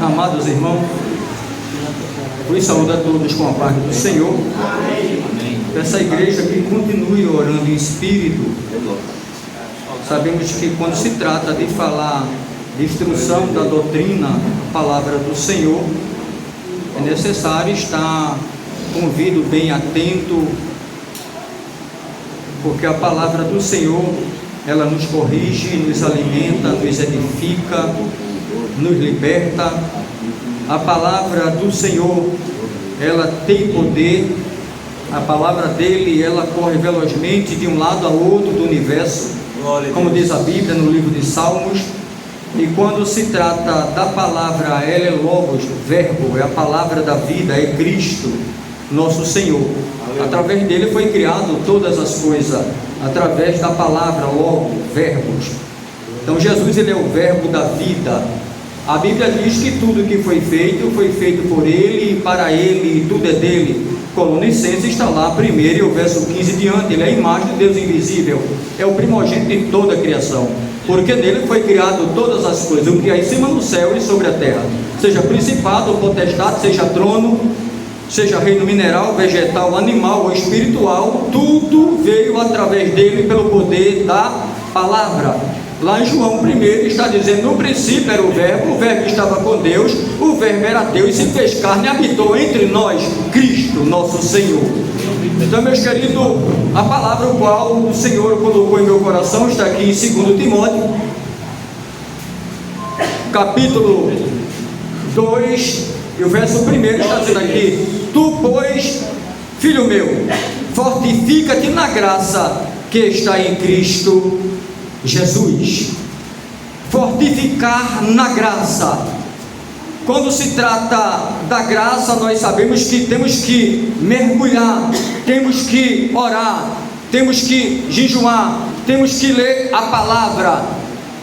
Amados irmãos, fui saudar todos com a paz do Senhor. Essa igreja que continue orando em espírito. Sabemos que quando se trata de falar de instrução da doutrina, a palavra do Senhor, é necessário estar com o ouvido bem atento, porque a palavra do Senhor, ela nos corrige, nos alimenta, nos edifica, nos liberta. A palavra do Senhor, ela tem poder. A palavra dele, ela corre velozmente de um lado ao outro do universo, como diz a Bíblia no livro de Salmos. E quando se trata da palavra, ela é Logos, verbo, é a palavra da vida, é Cristo, nosso Senhor. Através dele foi criado todas as coisas, através da palavra, Logos, verbos. Então Jesus, ele é o verbo da vida. A Bíblia diz que tudo que foi feito por ele e para ele, e tudo é dele. Colonicenses está lá primeiro, e o verso 15 diante. Ele é a imagem de Deus invisível, é o primogênito de toda a criação, porque nele foi criado todas as coisas, o que há em cima no céu e sobre a terra, seja principado ou potestade, seja trono, seja reino mineral, vegetal, animal ou espiritual, tudo veio através dele pelo poder da palavra. Lá em João 1 está dizendo: no princípio era o verbo estava com Deus, o verbo era Deus e se fez carne e habitou entre nós, Cristo, nosso Senhor. Então, meus queridos, a palavra o qual o Senhor colocou em meu coração está aqui em 2 Timóteo, capítulo 2, e o verso 1 está dizendo aqui: tu, pois, filho meu, fortifica-te na graça que está em Cristo Jesus. Fortificar na graça. Quando se trata da graça, nós sabemos que temos que mergulhar, temos que orar, temos que jejuar, temos que ler a palavra,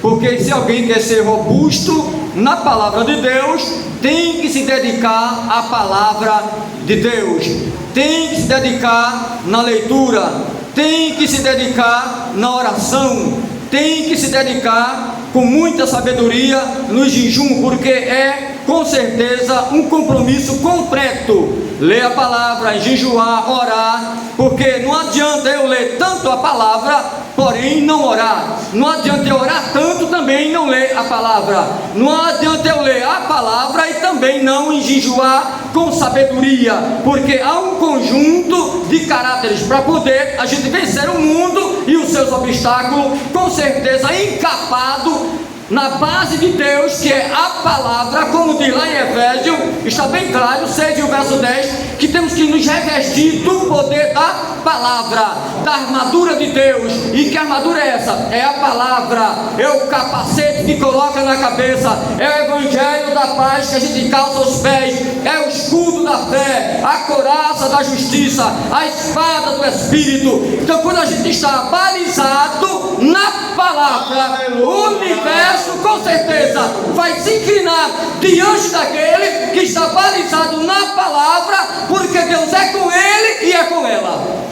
porque se alguém quer ser robusto na palavra de Deus, tem que se dedicar à palavra de Deus, tem que se dedicar na leitura, tem que se dedicar na oração, tem que se dedicar com muita sabedoria no jejum, porque é com certeza um compromisso completo. Ler a palavra, jejuar, orar, porque não adianta eu ler tanto a palavra, porém não orar. Não adianta eu orar tanto, também não ler a palavra. Não adianta eu ler a palavra e também não jejuar com sabedoria, porque há um conjunto de caráteres para poder a gente vencer o mundo e os seus obstáculos, com certeza encapado na base de Deus, que é a palavra, como diz lá em Efésios, está bem claro, 6 e o verso 10, que temos que nos revestir do poder da palavra, da armadura de Deus. E que armadura é essa? É a palavra, é o capacete que coloca na cabeça, é o evangelho da paz que a gente calça aos pés, é o escudo da fé, a couraça da justiça, a espada do Espírito. Então, quando a gente está balizado na palavra, o universo com certeza vai se inclinar diante daquele que está balizado na palavra, porque Deus é com ele e é com ela.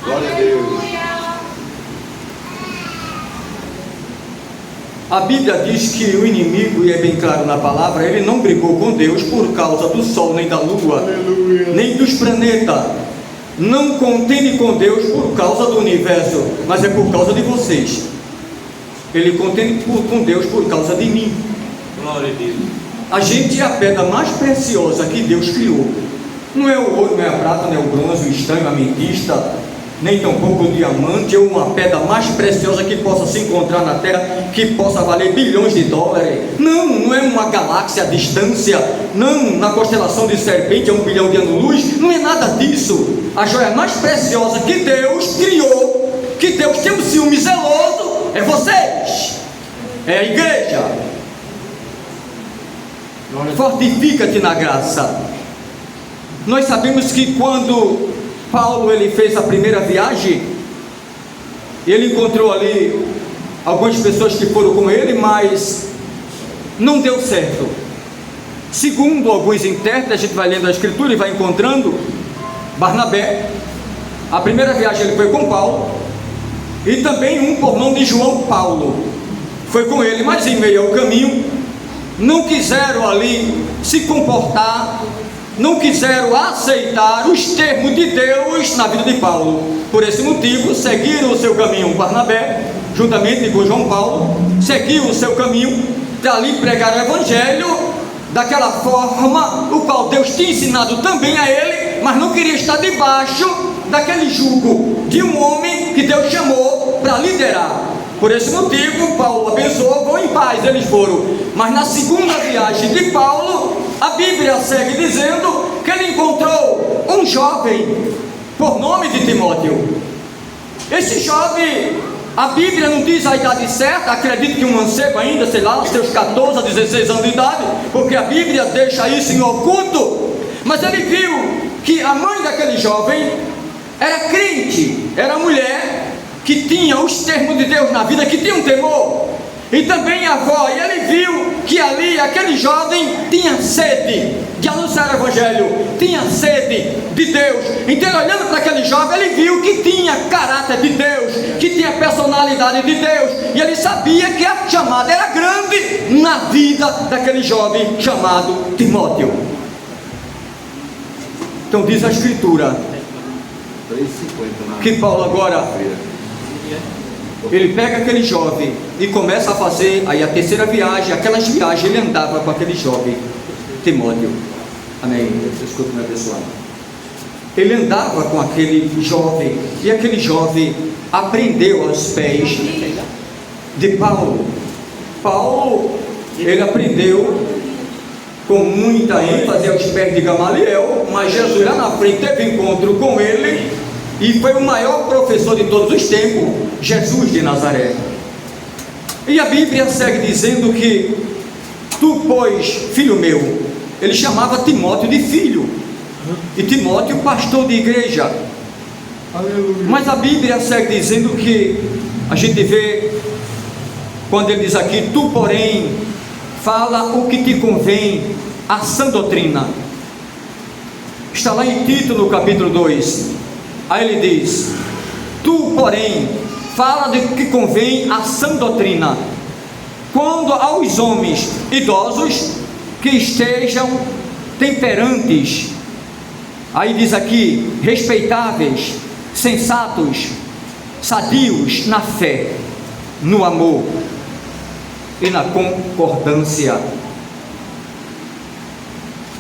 Glória a Deus. A Bíblia diz que o inimigo, e é bem claro na palavra, ele não brigou com Deus por causa do sol, nem da lua, aleluia, nem dos planetas. Não contende com Deus por causa do universo, mas é por causa de vocês. Ele contende com Deus por causa de mim. Glória a Deus. A gente é a pedra mais preciosa que Deus criou. Não é o ouro, não é a prata, não é o bronze, o estanho, a ametista, nem tampouco o diamante, ou uma pedra mais preciosa que possa se encontrar na terra, que possa valer bilhões de dólares. Não, não é uma galáxia à distância, não, na constelação de serpente a 1 bilhão de anos-luz, não é nada disso. A joia mais preciosa que Deus criou, que Deus tem um ciúme zeloso, é vocês, é a igreja. Fortifica-te na graça. Nós sabemos que quando Paulo ele fez a primeira viagem, ele encontrou ali algumas pessoas que foram com ele, mas não deu certo. Segundo alguns intérpretes, a gente vai lendo a escritura e vai encontrando Barnabé. A primeira viagem ele foi com Paulo, e também um por nome de João Paulo foi com ele, mas em meio ao caminho não quiseram ali se comportar, não quiseram aceitar os termos de Deus na vida de Paulo. Por esse motivo, seguiram o seu caminho. Barnabé, juntamente com João Paulo, seguiu o seu caminho, dali pregaram o evangelho daquela forma, o qual Deus tinha ensinado também a ele, mas não queria estar debaixo daquele jugo de um homem que Deus chamou para liderar. Por esse motivo, Paulo abençoou, vão em paz, eles foram. Mas na segunda viagem de Paulo, a Bíblia segue dizendo que ele encontrou um jovem por nome de Timóteo. Esse jovem, a Bíblia não diz a idade certa, acredito que um mancebo ainda, sei lá, seus 14 a 16 anos de idade, porque a Bíblia deixa isso em oculto. Mas ele viu que a mãe daquele jovem era crente, era mulher que tinha os termos de Deus na vida, que tinha um temor, e também a avó, e ele viu que ali aquele jovem tinha sede de anunciar o evangelho, tinha sede de Deus. Então, olhando para aquele jovem, ele viu que tinha caráter de Deus, que tinha personalidade de Deus, e ele sabia que a chamada era grande na vida daquele jovem chamado Timóteo. Então diz a Escritura que Paulo agora, ele pega aquele jovem e começa a fazer aí a terceira viagem. Aquelas viagens ele andava com aquele jovem Timóteo. Amém. Desculpa me abençoar. Ele andava com aquele jovem, e aquele jovem aprendeu aos pés de Paulo. Paulo, ele aprendeu com muita ênfase aos pés de Gamaliel, mas Jesus lá na frente teve encontro com ele, e foi o maior professor de todos os tempos, Jesus de Nazaré. E a Bíblia segue dizendo que tu, pois, filho meu, ele chamava Timóteo de filho, e Timóteo pastor de igreja. Aleluia. Mas a Bíblia segue dizendo que a gente vê, quando ele diz aqui, tu porém, fala o que te convém, a sã doutrina. Está lá em Tito no capítulo 2. Aí ele diz, tu porém, fala do que convém a sã doutrina, quando aos homens idosos que estejam temperantes, aí diz aqui, respeitáveis, sensatos, sadios na fé, no amor e na concordância.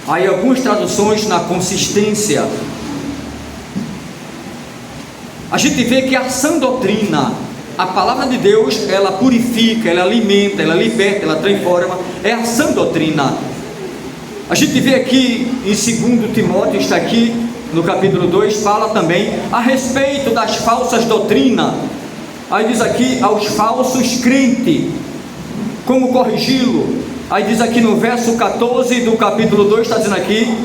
Aí algumas traduções na consistência. A gente vê que a sã doutrina, a palavra de Deus, ela purifica, ela alimenta, ela liberta, ela transforma, é a sã doutrina. A gente vê aqui em 2 Timóteo, está aqui no capítulo 2, fala também a respeito das falsas doutrinas. Aí diz aqui, aos falsos crentes, como corrigi-lo. Aí diz aqui no verso 14 do capítulo 2, está dizendo aqui,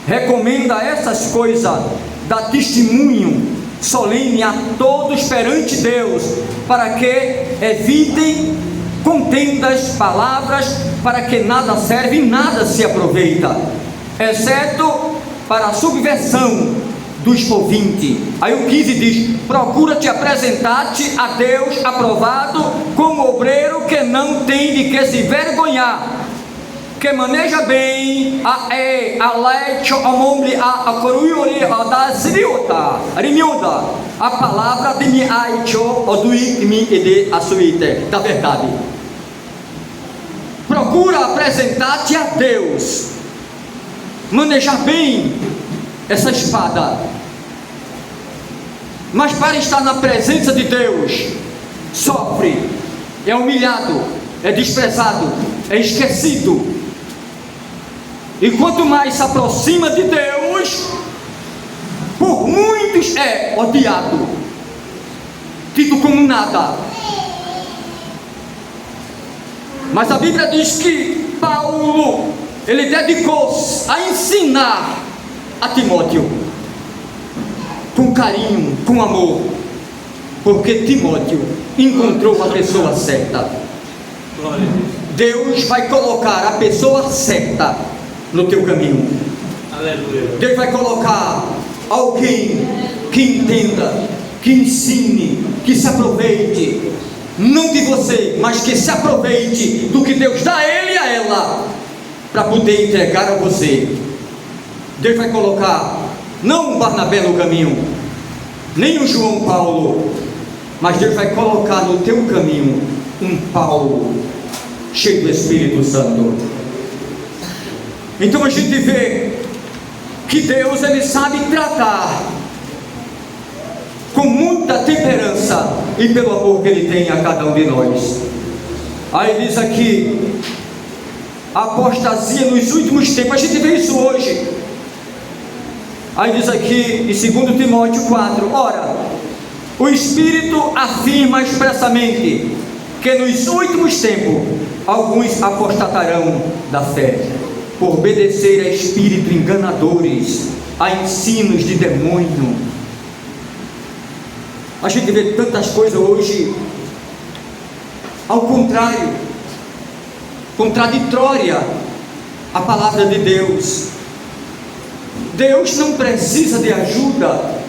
recomenda essas coisas, dá testemunho solene a todos perante Deus, para que evitem contendas, palavras, para que nada serve e nada se aproveita, exceto para a subversão dos ouvintes. Aí o 15 diz, procura te apresentar-te a Deus aprovado, como obreiro que não tem de que se vergonhar, que maneja bem a palavra de mi aicho odui mi ede asuite, da verdade. Procura apresentar-te a Deus, manejar bem essa espada. Mas para estar na presença de Deus, sofre, é humilhado, é desprezado, é esquecido. E quanto mais se aproxima de Deus, por muitos é odiado, tido como nada. Mas a Bíblia diz que Paulo, ele dedicou-se a ensinar a Timóteo com carinho, com amor, porque Timóteo encontrou a pessoa certa. Deus vai colocar a pessoa certa no teu caminho. Aleluia. Deus vai colocar alguém que entenda, que ensine, que se aproveite, não de você, mas que se aproveite do que Deus dá a ele e a ela, para poder entregar a você. Deus vai colocar não um Barnabé no caminho, nem um João Paulo, mas Deus vai colocar no teu caminho um Paulo cheio do Espírito Santo. Então a gente vê que Deus, ele sabe tratar com muita temperança e pelo amor que ele tem a cada um de nós. Aí diz aqui, apostasia nos últimos tempos. A gente vê isso hoje. Aí diz aqui em 2 Timóteo 4, ora, o Espírito afirma expressamente que nos últimos tempos alguns apostatarão da fé, por obedecer a espíritos enganadores, a ensinos de demônio. A gente vê tantas coisas hoje ao contrário, contraditória à palavra de Deus. Deus não precisa de ajuda.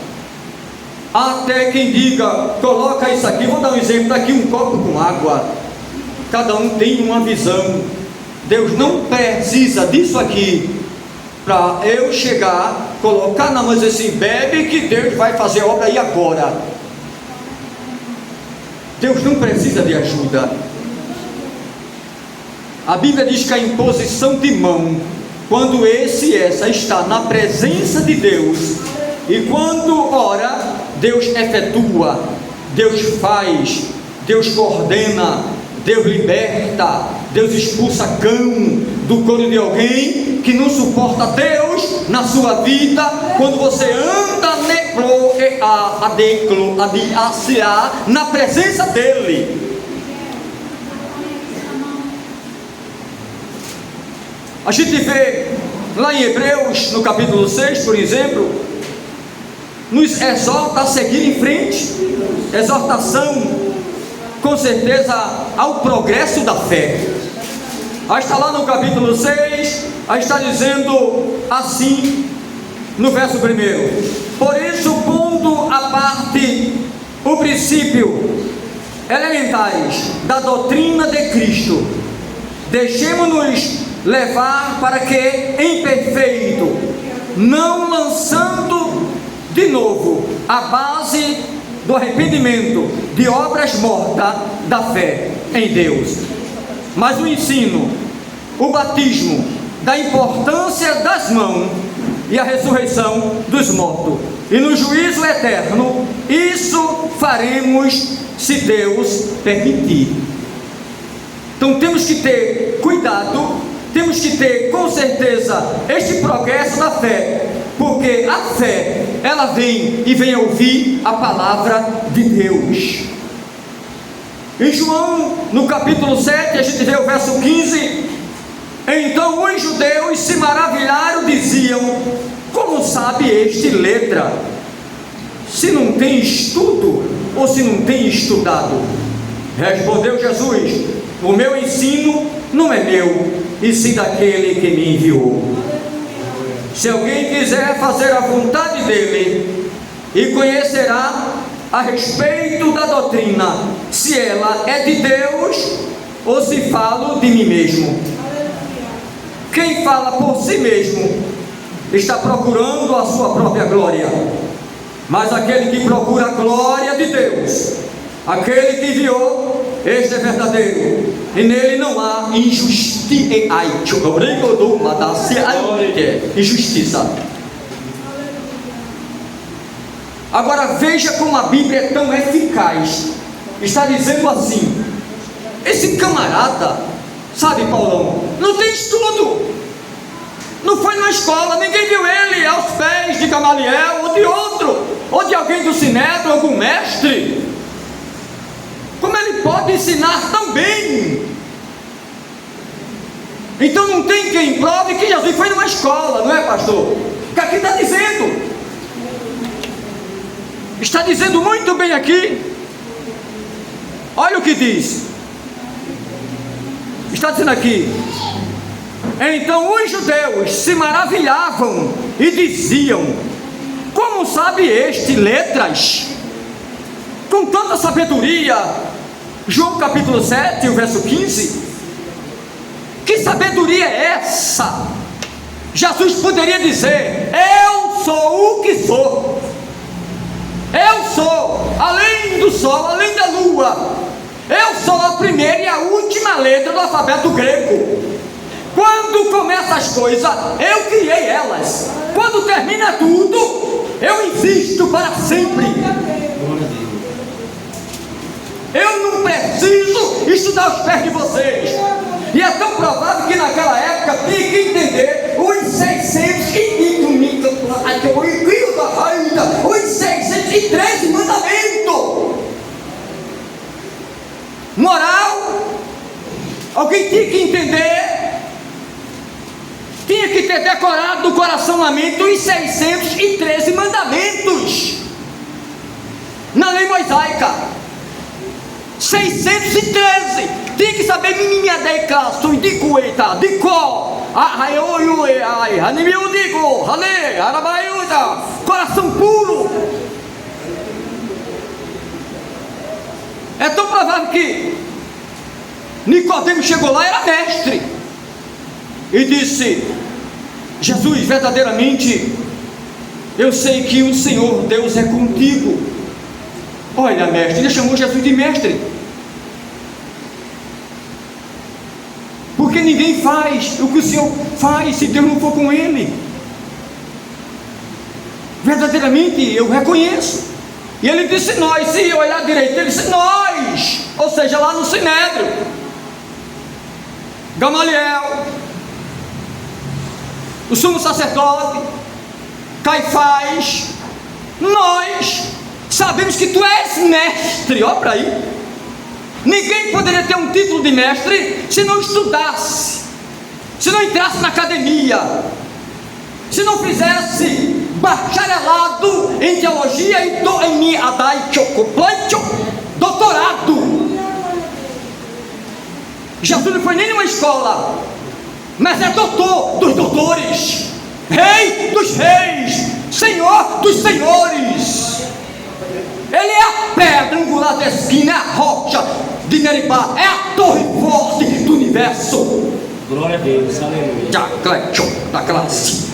Até quem diga, coloca isso aqui, vou dar um exemplo, está aqui um copo com água, cada um tem uma visão. Deus não precisa disso aqui para eu chegar, colocar na mão e dizer assim, bebe que Deus vai fazer a obra aí agora. Deus não precisa de ajuda. A Bíblia diz que a imposição de mão, quando essa está na presença de Deus, e quando ora, Deus efetua, Deus faz, Deus coordena, Deus liberta, Deus expulsa cão do couro de alguém que não suporta Deus na sua vida. Quando você anda na presença dele. A gente vê lá em Hebreus, no capítulo 6, por exemplo, nos exorta a seguir em frente, exortação, com certeza, ao progresso da fé. Aí está lá no capítulo 6, aí está dizendo assim, no verso 1: por isso, pondo à parte o princípio elementares da doutrina de Cristo, deixemos-nos levar para que, em perfeito, não lançando de novo a base do arrependimento de obras mortas da fé em Deus, mas o ensino, o batismo da importância das mãos e a ressurreição dos mortos, e no juízo eterno, isso faremos se Deus permitir. Então temos que ter cuidado, temos que ter com certeza este progresso da fé, porque a fé, ela vem e vem ouvir a palavra de Deus. Em João, no capítulo 7, a gente vê o verso 15, então os judeus se maravilharam, diziam, como sabe este letra, se não tem estudo, ou se não tem estudado? Respondeu Jesus, o meu ensino não é meu, e sim daquele que me enviou. Se alguém quiser fazer a vontade dele, e conhecerá a respeito da doutrina, se ela é de Deus, ou se falo de mim mesmo. Quem fala por si mesmo, está procurando a sua própria glória, mas aquele que procura a glória de Deus, aquele que enviou, este é verdadeiro, e nele não há injustiça. Agora veja como a Bíblia é tão eficaz. Está dizendo assim, esse camarada, sabe, Paulão, não tem estudo, não foi na escola, ninguém viu ele aos pés de Gamaliel, ou de outro, ou de alguém do Sinédrio, algum mestre. Como ele pode ensinar tão bem? Então não tem quem prove que Jesus foi numa escola, não é, pastor? O que aqui está dizendo? Está dizendo muito bem aqui. Olha o que diz. Está dizendo aqui, então os judeus se maravilhavam e diziam, como sabe este letras com tanta sabedoria? João capítulo 7, o verso 15. Que sabedoria ousadia é essa? Jesus poderia dizer: eu sou o que sou. Eu sou, além do sol, além da lua, eu sou a primeira e a última letra do alfabeto grego. Quando começa as coisas, eu criei elas. Quando termina tudo, eu existo para sempre. Eu não preciso estudar os pés de vocês. E é tão provável que naquela época tinha que entender os 613 mandamentos. Moral, alguém tinha que entender, tinha que ter decorado no coração na mente os 613 mandamentos na lei mosaica. 613, tinha que saber minha declaração de coeta, de cor, coração puro. É tão provável que Nicodemo chegou lá, era mestre, e disse: Jesus, verdadeiramente eu sei que o Senhor Deus é contigo. Olha, mestre, ele chamou Jesus de mestre, porque ninguém faz o que o Senhor faz se Deus não for com ele. Verdadeiramente eu reconheço. E ele disse nós, se olhar direito, ele disse nós, ou seja, lá no Sinédrio, Gamaliel, o sumo sacerdote, Caifás, nós sabemos que tu és mestre. Olha para aí. Ninguém poderia ter um título de mestre se não estudasse, se não entrasse na academia, se não fizesse bacharelado em teologia e doutorado. Jesus não foi nem numa escola, mas é doutor dos doutores, rei dos reis, senhor dos senhores. Ele é a pedra angular da esquina, é a rocha de Meribá, é a torre forte do universo. Glória a Deus, aleluia. Da classe,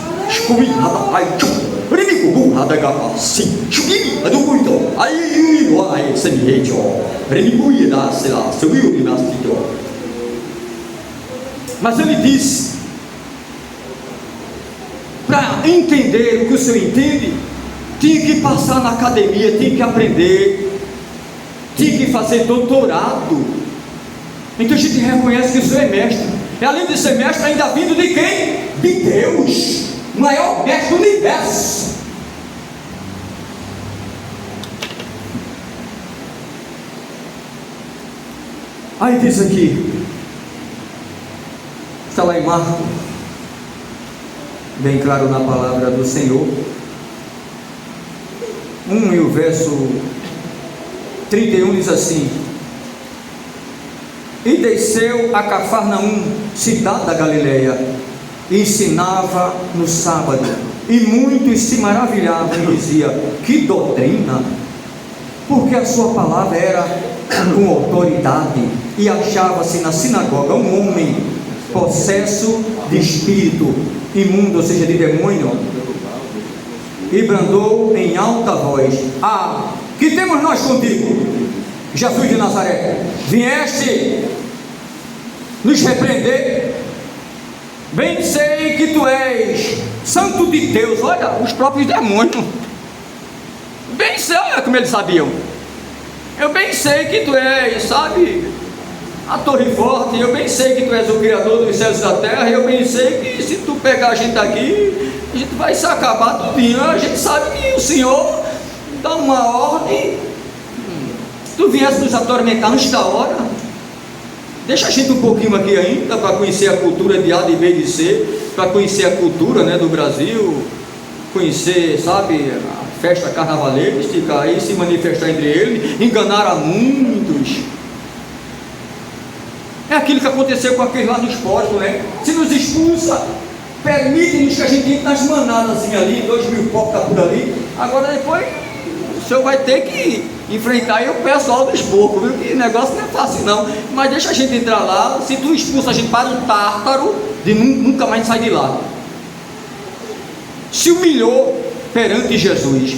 mas ele disse, para entender o que o Senhor entende, tinha que passar na academia, tinha que aprender, tinha que fazer doutorado. Então a gente reconhece que o Senhor é mestre, e além de ser mestre, ainda vindo de quem? De Deus, o maior mestre do universo. Aí diz aqui, está lá em Marcos, bem claro na palavra do Senhor, 1 e o verso 31 diz assim: e desceu a Cafarnaum, cidade da Galileia, e ensinava no sábado, e muitos se maravilhavam e diziam: que doutrina! Porque a sua palavra era com autoridade. E achava-se na sinagoga um homem possesso de espírito imundo, ou seja, de demônio, e bradou em alta voz: que temos nós contigo, Jesus de Nazaré? Vieste nos repreender? Bem sei que tu és santo de Deus. Olha, os próprios demônios, bem sei, olha como eles sabiam. Eu bem sei que tu és, sabe, a torre forte. Eu bem sei que tu és o Criador dos céus e da terra. Eu bem sei que se tu pegar a gente aqui, a gente vai se acabar tudinho. A gente sabe que o Senhor dá uma ordem. Tu viesse nos atormentar antes da hora. Deixa a gente um pouquinho aqui ainda, para conhecer a cultura de A, de B, de C, para conhecer a cultura, né, do Brasil, conhecer, sabe, a festa carnavalesca, aí se manifestar entre eles, enganar a muitos. É aquilo que aconteceu com aqueles lá dos postos, né? Se nos expulsa, permite-nos que a gente entre nas manadas ali, 2.000 porcos por ali. Agora depois o senhor vai ter que enfrentar aí o pessoal dos porcos, viu? Que negócio não é fácil não, mas deixa a gente entrar lá. Se tu expulsa a gente para um tártaro, de nunca mais sai de lá. Se humilhou perante Jesus.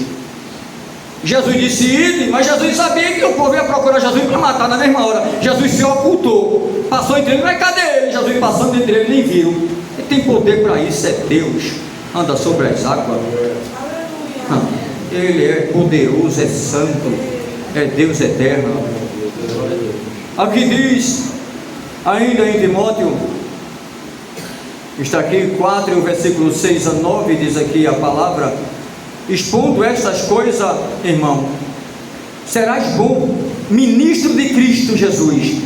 Jesus disse ide, mas Jesus sabia que o povo ia procurar Jesus para matar na mesma hora. Jesus se ocultou, passou entre eles, mas cadê ele? Jesus passando entre eles, nem viu. Ele tem poder para isso, é Deus, anda sobre as águas. Ele é poderoso, é santo, é Deus eterno. Aqui diz, ainda em Timóteo, está aqui 4, o versículo 6 a 9, diz aqui a palavra: expondo estas coisas, irmão, serás bom ministro de Cristo Jesus,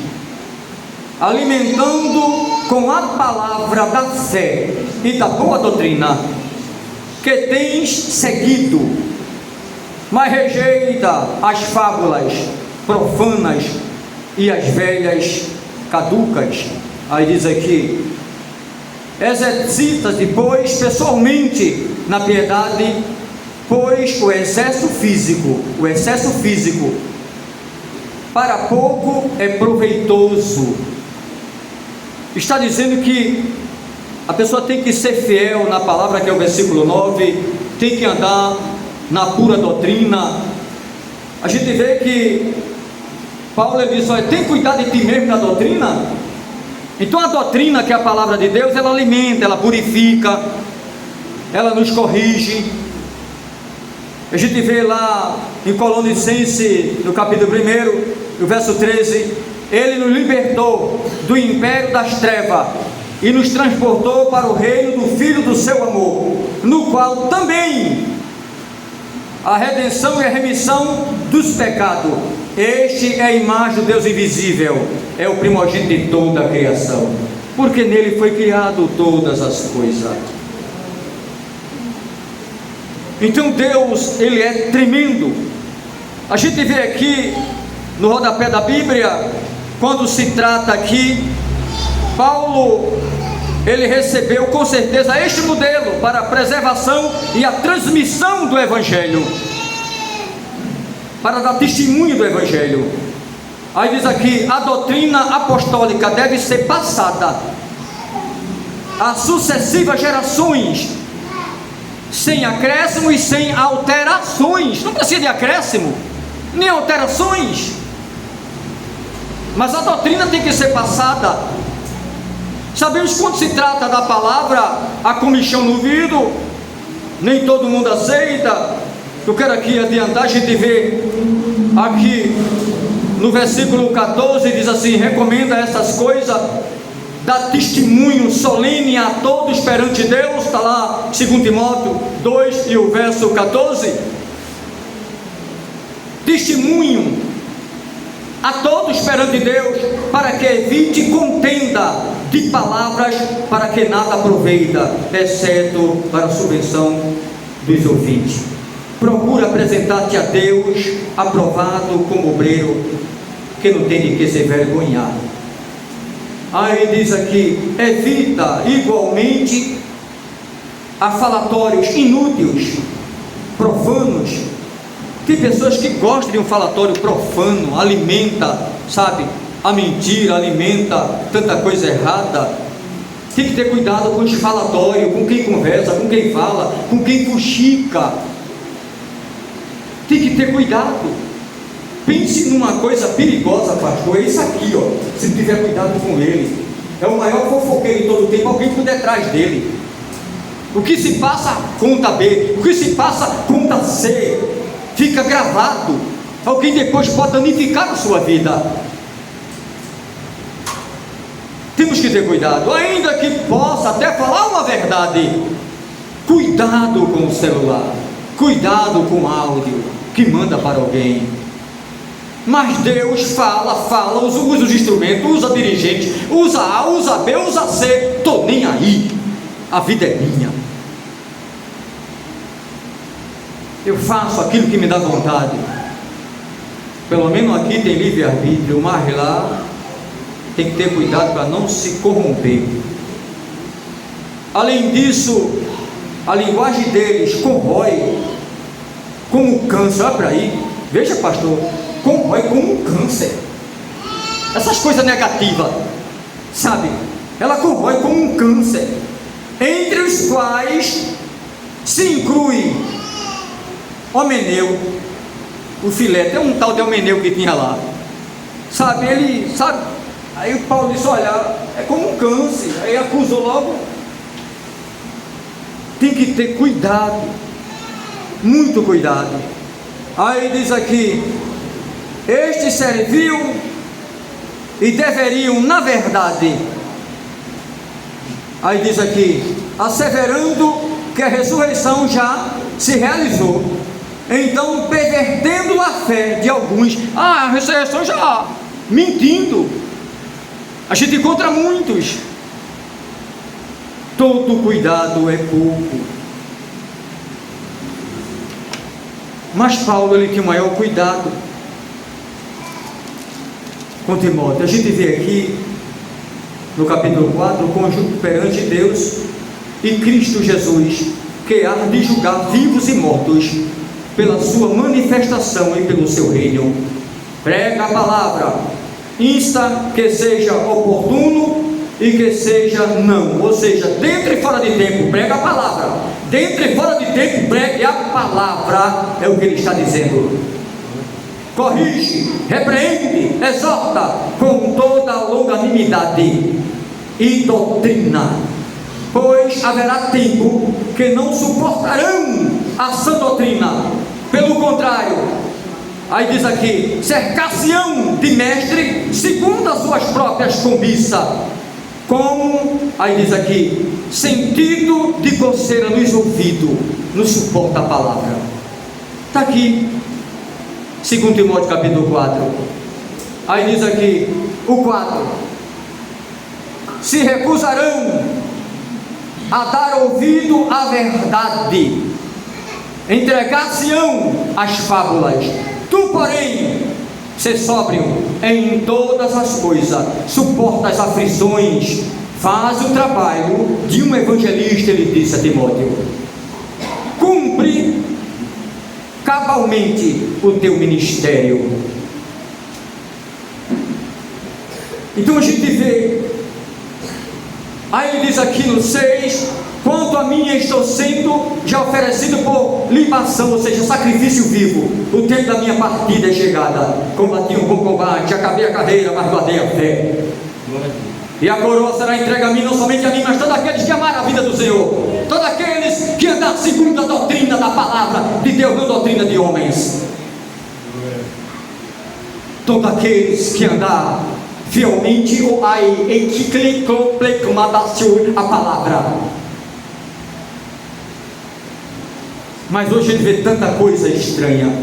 alimentando com a palavra da fé e da boa doutrina que tens seguido, mas rejeita as fábulas profanas e as velhas caducas. Aí diz aqui: exercita-te, pois, pessoalmente na piedade, pois o excesso físico para pouco é proveitoso. Está dizendo que a pessoa tem que ser fiel na palavra, que é o versículo 9, tem que andar na pura doutrina. A gente vê que Paulo diz: olha, tem cuidado de ti mesmo na doutrina. Então a doutrina, que é a palavra de Deus, ela alimenta, ela purifica, ela nos corrige. A gente vê lá em Colossenses, no capítulo 1, no verso 13, ele nos libertou do império das trevas e nos transportou para o reino do Filho do seu amor, no qual também a redenção e a remissão dos pecados. Este é a imagem do Deus invisível, é o primogênito de toda a criação, porque nele foi criado todas as coisas. Então Deus, ele é tremendo. A gente vê aqui no rodapé da Bíblia, quando se trata aqui, Paulo, ele recebeu com certeza este modelo para a preservação e a transmissão do Evangelho, para dar testemunho do Evangelho. Aí diz aqui: a doutrina apostólica deve ser passada a sucessivas gerações, sem acréscimo e sem alterações. Não precisa de acréscimo nem alterações, mas a doutrina tem que ser passada. Sabemos, quando se trata da palavra, a comichão no ouvido, nem todo mundo aceita. Eu quero aqui adiantar, a gente vê aqui no versículo 14, diz assim: recomenda essas coisas, dá testemunho solene a todos perante Deus. Está lá 2 Timóteo 2 e o verso 14. Testemunho a todos perante Deus, para que evite contenda de palavras, para que nada aproveita, exceto para a subvenção dos ouvintes. Procura apresentar-te a Deus aprovado como obreiro, que não tem de que se vergonhar. Aí diz aqui: evita igualmente a falatórios inúteis, profanos. Tem pessoas que gostam de um falatório profano, alimenta, sabe, a mentira, alimenta tanta coisa errada. Tem que ter cuidado com os falatórios, com quem conversa, com quem fala, com quem fuxica. Tem que ter cuidado. Pense numa coisa perigosa, pastor, é isso aqui, ó. Se não tiver cuidado com ele, é o maior fofoqueiro em todo o tempo, alguém por detrás dele. O que se passa, conta B, o que se passa, conta C, fica gravado. Alguém depois pode danificar a sua vida. Temos que ter cuidado, ainda que possa até falar uma verdade. Cuidado com o celular, cuidado com o áudio que manda para alguém. Mas Deus fala, usa os instrumentos, usa dirigente, usa A, usa B, usa C, estou nem aí, a vida é minha, eu faço aquilo que me dá vontade. Pelo menos aqui tem livre-arbítrio, mas lá tem que ter cuidado para não se corromper. Além disso, a linguagem deles corrói como câncer. Olha para aí, Veja, pastor, corrói como um câncer. Essas coisas negativas, sabe? Ela corrói como um câncer, entre os quais se inclui Homeneu, o Fileto. É um tal de Homeneu que tinha lá, sabe? Ele, sabe? Aí o Paulo disse: olha, é como um câncer. Aí acusou logo. Tem que ter cuidado, muito cuidado. Aí diz aqui: estes serviam e deveriam, na verdade, aí diz aqui, asseverando que a ressurreição já se realizou, então pervertendo a fé de alguns. A ressurreição já, mentindo. A gente encontra muitos. Todo cuidado é pouco. Mas Paulo, ele tinha o maior cuidado com Timóteo. A gente vê aqui no capítulo 4 o conjunto perante Deus e Cristo Jesus, que há de julgar vivos e mortos pela sua manifestação e pelo seu reino. Prega a palavra, insta que seja oportuno e que seja não, ou seja, dentro e fora de tempo, prega a palavra. Dentro e fora de tempo, pregue a palavra, é o que ele está dizendo. Corrige, repreende, exorta com toda a longanimidade e doutrina, pois haverá tempo que não suportarão a sã doutrina. Pelo contrário, aí diz aqui, cercar-se-ão de mestre segundo as suas próprias cobiças, como, aí diz aqui, sentido de coceira nos ouvidos, não suporta a palavra. Está aqui, 2 Timóteo capítulo 4. Aí diz aqui, o 4: se recusarão a dar ouvido à verdade, entregar-se-ão às fábulas. Tu, porém, ser sóbrio em todas as coisas, suporta as aflições, faz o trabalho de um evangelista. Ele disse a Timóteo: cumpre cabalmente o teu ministério. Então a gente vê, aí ele diz aqui no 6: quanto a mim, estou sendo já oferecido por libação, ou seja, sacrifício vivo. O tempo da minha partida é chegada. Combati um bom combate, acabei a carreira, mas guardei a fé. E a coroa será entregue a mim, não somente a mim, mas todos aqueles que amaram a vida do Senhor, todos aqueles que andam segundo a doutrina da palavra de Deus, não doutrina de homens. Todos aqueles que andar fielmente ou aí em que clicou a palavra. Mas hoje a gente vê tanta coisa estranha,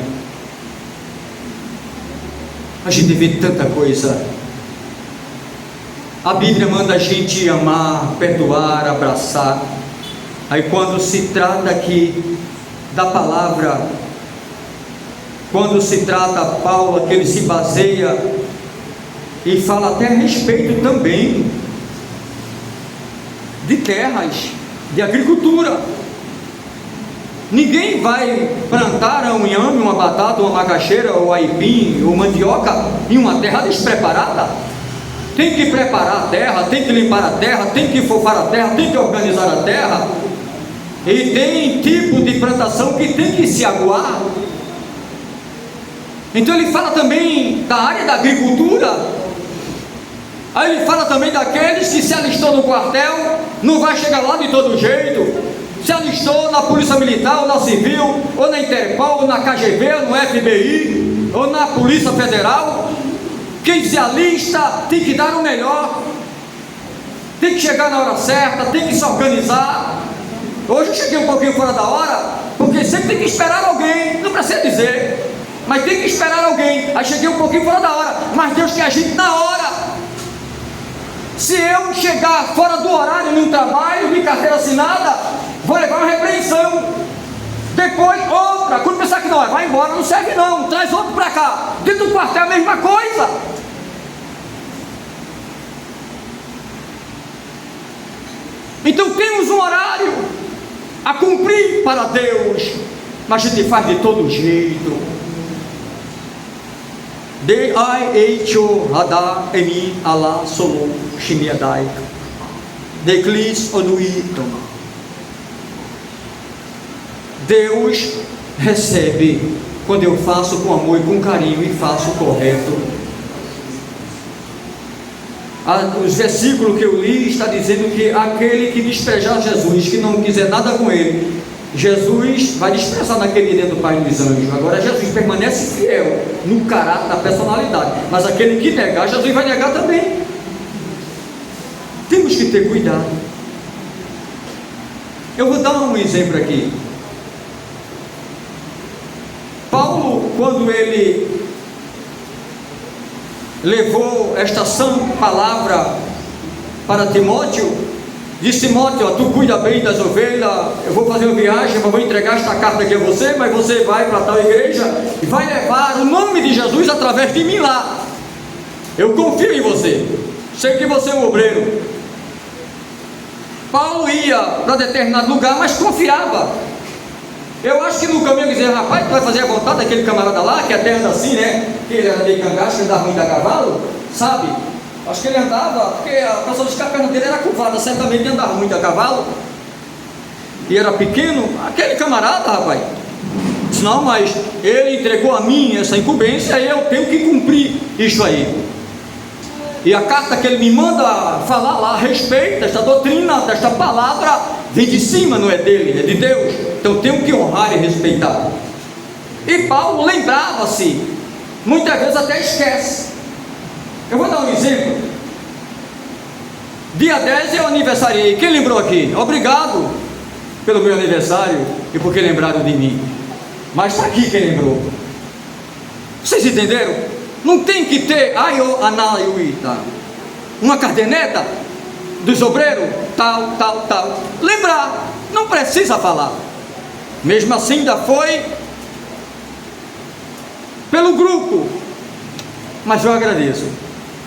a gente vê tanta coisa. A Bíblia manda a gente amar, perdoar, abraçar. Aí quando se trata aqui da palavra, quando se trata Paulo, que ele se baseia e fala até a respeito também de terras, de agricultura. Ninguém vai plantar um inhame, uma batata, uma macaxeira, ou aipim, ou mandioca em uma terra despreparada. Tem que preparar a terra, tem que limpar a terra, tem que fofar a terra, tem que organizar a terra. E tem tipo de plantação que tem que se aguar. Então ele fala também da área da agricultura. Aí ele fala também daqueles que se alistou no quartel, não vai chegar lá de todo jeito. Se alistou na Polícia Militar, ou na Civil, ou na Interpol, ou na KGB, ou no FBI, ou na Polícia Federal. Quem se alista tem que dar o melhor, tem que chegar na hora certa, tem que se organizar. Hoje eu cheguei um pouquinho fora da hora, porque sempre tem que esperar alguém, não precisa dizer, mas tem que esperar alguém. Aí cheguei um pouquinho fora da hora, mas Deus quer a gente na hora. Se eu chegar fora do horário num trabalho de carteira assinada, vou levar uma repreensão. Depois outra, quando pensar que não, vai embora, não serve não, traz outro para cá. Dentro do quartel é a mesma coisa. Então temos um horário a cumprir para Deus, mas a gente faz de todo jeito. De ai eicho hada emi ala solo shimiadai. De clis onuiton. Deus recebe quando eu faço com amor e com carinho e faço o correto. Os versículos que eu li está dizendo que aquele que desprejar Jesus, que não quiser nada com ele, Jesus vai desprezar naquele dia do Pai dos Anjos. Agora Jesus permanece fiel no caráter, na personalidade, mas aquele que negar, Jesus vai negar também. Temos que ter cuidado. Eu vou dar um exemplo aqui. Paulo, quando ele levou esta sã palavra para Timóteo, disse: Timóteo, tu cuida bem das ovelhas, eu vou fazer uma viagem, mas vou entregar esta carta aqui a você, mas você vai para tal igreja e vai levar o nome de Jesus através de mim lá. Eu confio em você, sei que você é um obreiro. Paulo ia para determinado lugar, mas confiava. Eu acho que no caminho dizia: rapaz, tu vai fazer a vontade daquele camarada lá, que é terra assim, né? Que ele era meio cangaço, que andava muito a cavalo, sabe? Acho que ele andava, porque a pessoa disse que a perna dele era curvada, certamente ele andava muito a cavalo, e era pequeno. Aquele camarada, rapaz, disse: não, mas ele entregou a mim essa incumbência e eu tenho que cumprir isso aí. E a carta que ele me manda falar lá a respeito desta doutrina, desta palavra, vem de cima, não é dele, é de Deus. Então tenho que honrar e respeitar. E Paulo lembrava-se, muitas vezes até esquece. Eu vou dar um exemplo. Dia 10 eu aniversariei. Quem lembrou aqui? Obrigado pelo meu aniversário e porque lembraram de mim. Mas está aqui quem lembrou. Vocês entenderam? Não tem que ter uma caderneta dos obreiros, tal. Lembrar, não precisa falar. Mesmo assim, ainda foi pelo grupo. Mas eu agradeço.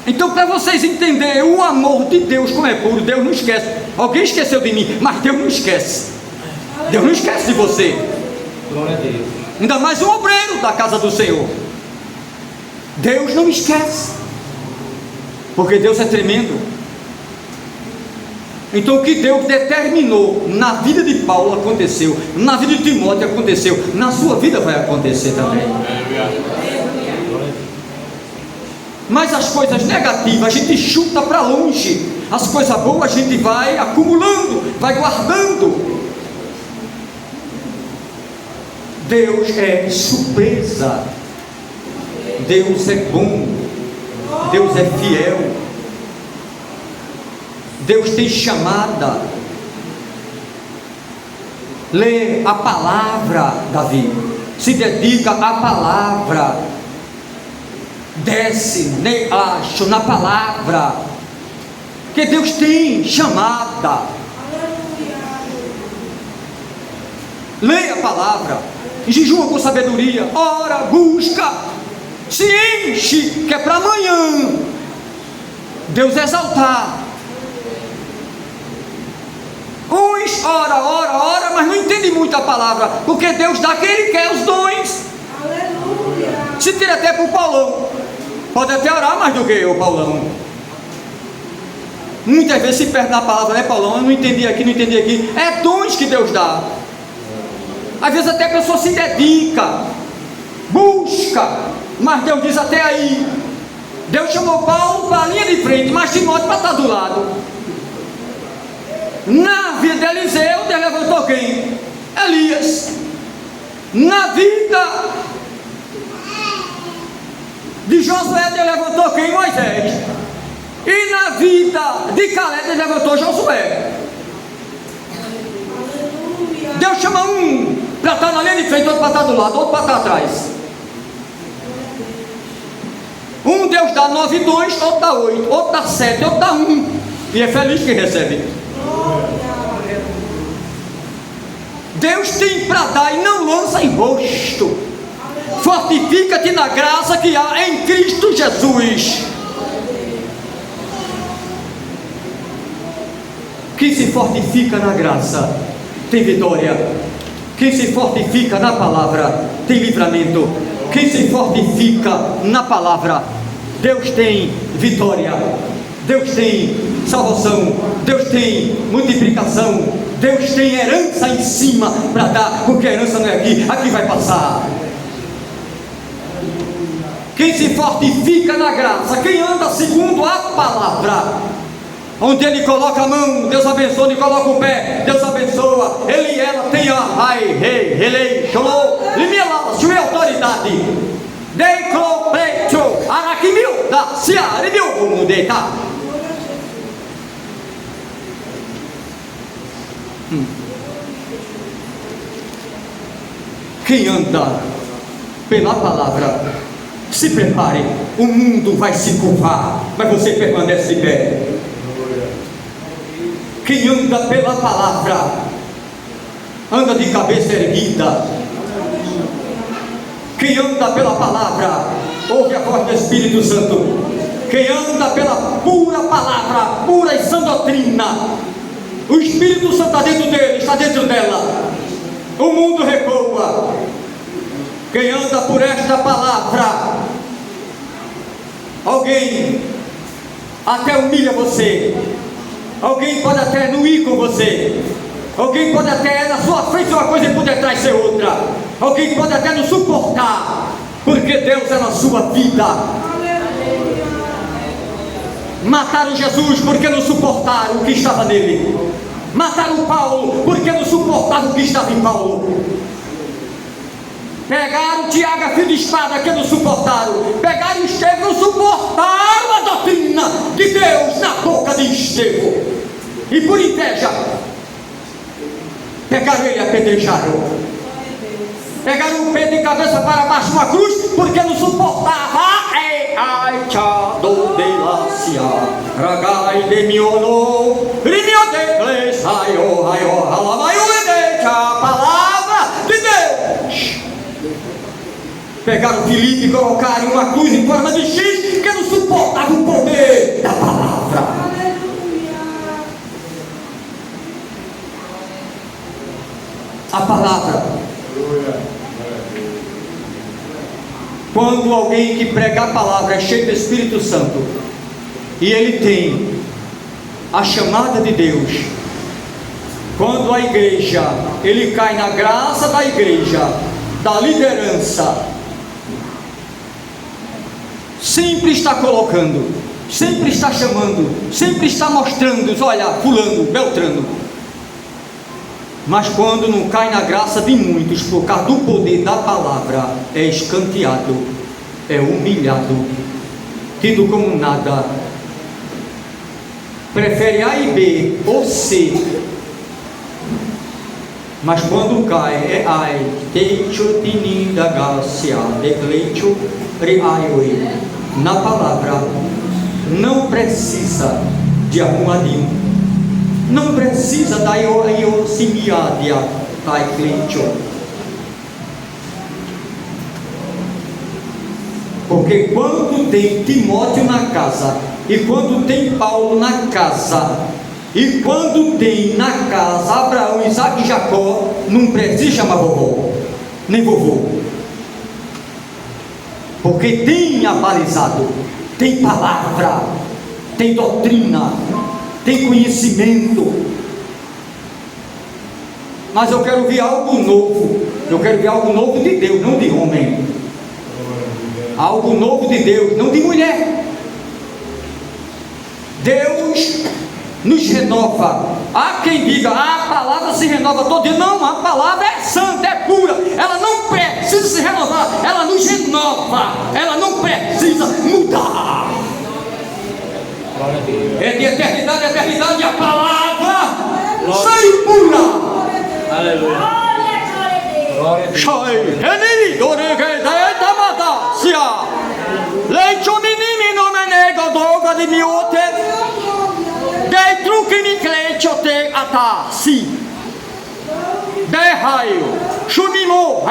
Então, para vocês entenderem o amor de Deus como é puro, Deus não esquece. Alguém esqueceu de mim, mas Deus não esquece. Deus não esquece de você. Glória a Deus. Ainda mais um obreiro da casa do Senhor. Deus não esquece, porque Deus é tremendo. Então o que Deus determinou na vida de Paulo aconteceu, na vida de Timóteo aconteceu, na sua vida vai acontecer também. Mas as coisas negativas a gente chuta para longe, as coisas boas a gente vai acumulando, vai guardando. Deus é surpresa. Deus é bom, Deus é fiel, Deus tem chamada. Lê a palavra, Davi, se dedica à palavra, desce, acho na palavra, que Deus tem chamada. Leia a palavra, jejua com sabedoria, ora, busca, se enche, que é para amanhã Deus exaltar. Uns ora, mas não entende muito a palavra, porque Deus dá quem Ele quer os dons. Aleluia. Se tira até para o Paulão, pode até orar mais do que o Paulão. Muitas vezes se perde na palavra, né, Paulão? Eu não entendi aqui. É dons que Deus dá. Às vezes até a pessoa se dedica, busca, mas Deus diz até aí. Deus chamou Paulo para a linha de frente, mas Timóteo para estar do lado. Na vida de Eliseu, Deus levantou quem? Elias. Na vida de Josué, Deus levantou quem? Moisés. E na vida de Caleb, Deus levantou Josué. Deus chama um para estar na linha de frente, outro para estar do lado, outro para estar atrás. Um Deus dá 9 dons, outro dá 8, outro dá 7, outro dá 1. E é feliz quem recebe. Deus tem para dar e não lança em rosto. Fortifica-te na graça que há em Cristo Jesus. Quem se fortifica na graça tem vitória. Quem se fortifica na palavra tem livramento. Quem se fortifica na palavra, Deus tem vitória, Deus tem salvação, Deus tem multiplicação, Deus tem herança em cima para dar, porque a herança não é aqui, aqui vai passar. Quem se fortifica na graça, quem anda segundo a palavra, onde ele coloca a mão, Deus abençoa, ele coloca o pé, Deus abençoa, ele e ela tem a ai, rei, relei, chorou, limela, sua autoridade, declo, preto, araquimil, da cia, review, como deita. Quem anda pela palavra, se prepare, o mundo vai se curvar, mas você permanece de pé. Quem anda pela palavra, anda de cabeça erguida. Quem anda pela palavra, ouve a voz do Espírito Santo. Quem anda pela pura palavra, pura e sã doutrina, o Espírito Santo está dentro dele, está dentro dela. O mundo recua. Quem anda por esta palavra, alguém até humilha você, alguém pode até não ir com você, alguém pode até na sua frente ser uma coisa e por detrás ser outra, alguém pode até não suportar, porque Deus é na sua vida. Mataram Jesus porque não suportaram o que estava nele. Mataram Paulo porque não suportaram o que estava em Paulo. Pegaram Tiago, filho de espada, que não suportaram. Pegaram Estevão, não suportaram a doutrina de Deus na boca de Estevão. E por inveja, pegaram ele e apedrejaram. Pegaram o Pedro de cabeça para baixo uma cruz, porque não suportava. Ai, tchado de lacia, ragai de miono, rimio de plesaio, raio, halamaio de a palavra de Deus. Pegaram Filipe e colocaram uma cruz em forma de X, que não suportava o poder da palavra. A palavra. Quando alguém que prega a palavra é cheio do Espírito Santo, e ele tem a chamada de Deus, quando a igreja, ele cai na graça da igreja, da liderança, sempre está colocando, sempre está chamando, sempre está mostrando, olha, fulano, beltrano. Mas quando não cai na graça de muitos, por causa do poder da palavra, é escanteado, é humilhado, tido como nada, prefere A e B ou C. Mas quando cai, é ai, techo tininda gacia, declecho reaioi. Na palavra, não precisa de arrumadinho, não precisa da iosimiadia, taiclecho. Porque quando tem Timóteo na casa, e quando tem Paulo na casa, e quando tem na casa Abraão, Isaac e Jacó, não precisa chamar vovó, nem vovô, porque tem abalizado, tem palavra, tem doutrina, tem conhecimento. Mas eu quero ver algo novo, eu quero ver algo novo de Deus, não de homem, algo novo de Deus, não de mulher. Deus nos renova. Há quem diga, a palavra se renova todo dia. Não, a palavra é santa, é pura, ela não precisa se renovar, ela nos renova, ela não precisa mudar. É de eternidade a eternidade a palavra sai pura. Aleluia. Sai, renini, doregeita madacia. Lecho minimi no menego doga di miote. Dei truque mi clecho te atasi. De raio, chumimo,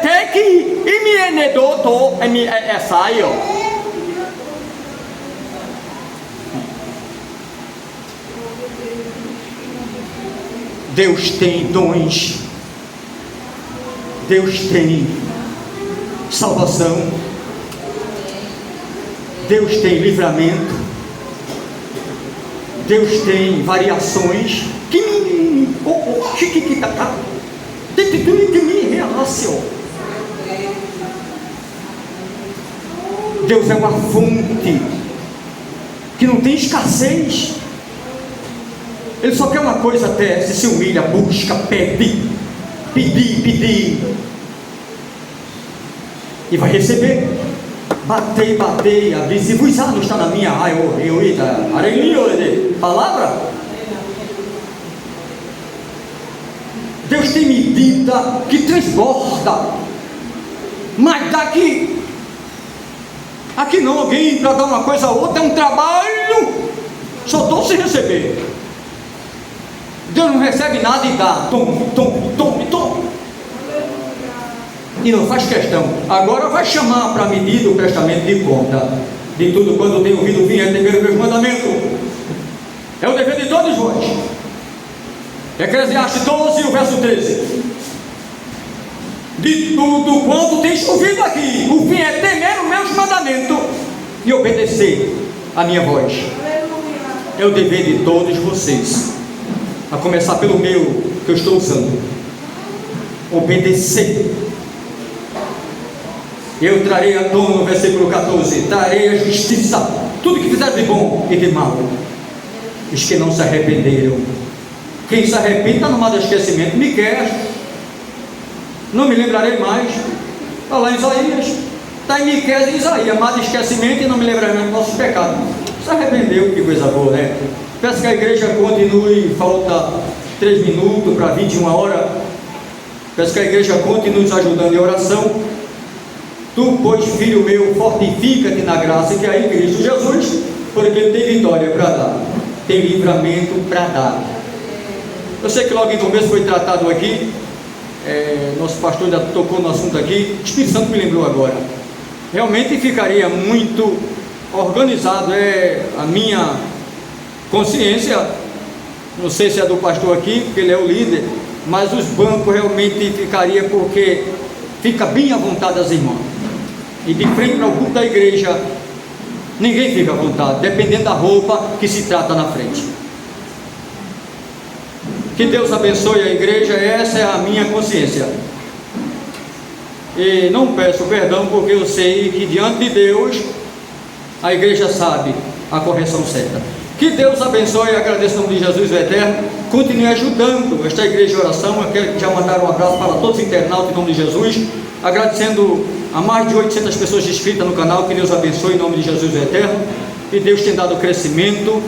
te ki, e mi enedoto, e mi saio. Deus tem dons, Deus tem salvação, Deus tem livramento, Deus tem variações. Deus é uma fonte que não tem escassez. Ele só quer uma coisa: até se humilha, busca, pede, pedir, e vai receber. Batei, abri, se vos não está na minha palavra. Deus tem medida que transborda, mas aqui não, alguém para dar uma coisa a outra é um trabalho, só dou se receber. Deus não recebe nada e dá, tome. E não faz questão. Agora vai chamar para medida o prestamento de conta de tudo quando tem ouvido o fim é temer os meus mandamentos. É o dever de todos vós. Eclesiastes 12, o verso 13. De tudo quanto tens ouvido aqui, o fim é temer os meus mandamentos e obedecer a minha voz. É o dever de todos vocês, a começar pelo meu, que eu estou usando. Obedecer. Eu trarei à tona, no versículo 14, trarei a justiça, tudo que fizer de bom e de mal. Os que não se arrependeram. Quem se arrepende está no mar do esquecimento. Miqueias, não me lembrarei mais. Está lá em Isaías, está em Miqueias e Isaías, mar do esquecimento, e não me lembrarei mais dos nossos pecados. Se arrependeu, que coisa boa, né? Peço que a igreja continue, falta 3 minutos para 21 horas. Peço que a igreja continue nos ajudando em oração. Tu, pois, filho meu, fortifica-te na graça que há em Cristo Jesus, porque Ele tem vitória para dar, tem livramento para dar. Eu sei que logo em começo foi tratado aqui, nosso pastor já tocou no assunto aqui, o Espírito Santo me lembrou agora. Realmente ficaria muito organizado, a minha consciência, não sei se é do pastor aqui, porque ele é o líder, mas os bancos realmente ficaria, porque fica bem à vontade as irmãs. E de frente para o culto da igreja, ninguém fica à vontade, dependendo da roupa que se trata na frente. Que Deus abençoe a igreja, essa é a minha consciência. E não peço perdão, porque eu sei que diante de Deus, a igreja sabe a correção certa. Que Deus abençoe, agradeço em nome de Jesus o Eterno. Continue ajudando esta igreja de oração. Eu quero já mandar um abraço para todos os internautas em nome de Jesus, agradecendo a mais de 800 pessoas inscritas no canal. Que Deus abençoe em nome de Jesus o Eterno, e Deus tem dado crescimento.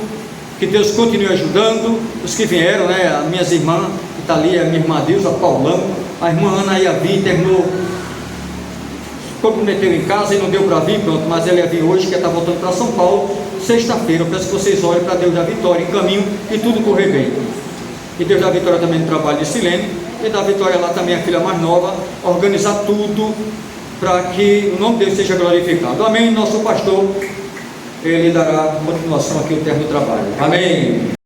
Que Deus continue ajudando os que vieram, as minhas irmãs, que está ali, a minha irmã Deus, a Paulão, a irmã Ana Iavi, terminou, comprometeu em casa e não deu para vir, pronto, mas ela ia vir hoje, que está voltando para São Paulo, sexta-feira. Eu peço que vocês orem para Deus dar vitória em caminho e tudo correr bem. E Deus dá vitória também no trabalho de Silene, e dá vitória lá também a filha mais nova, organizar tudo para que o nome de Deus seja glorificado. Amém. Nosso pastor, ele dará continuação aqui ao termo do trabalho. Amém.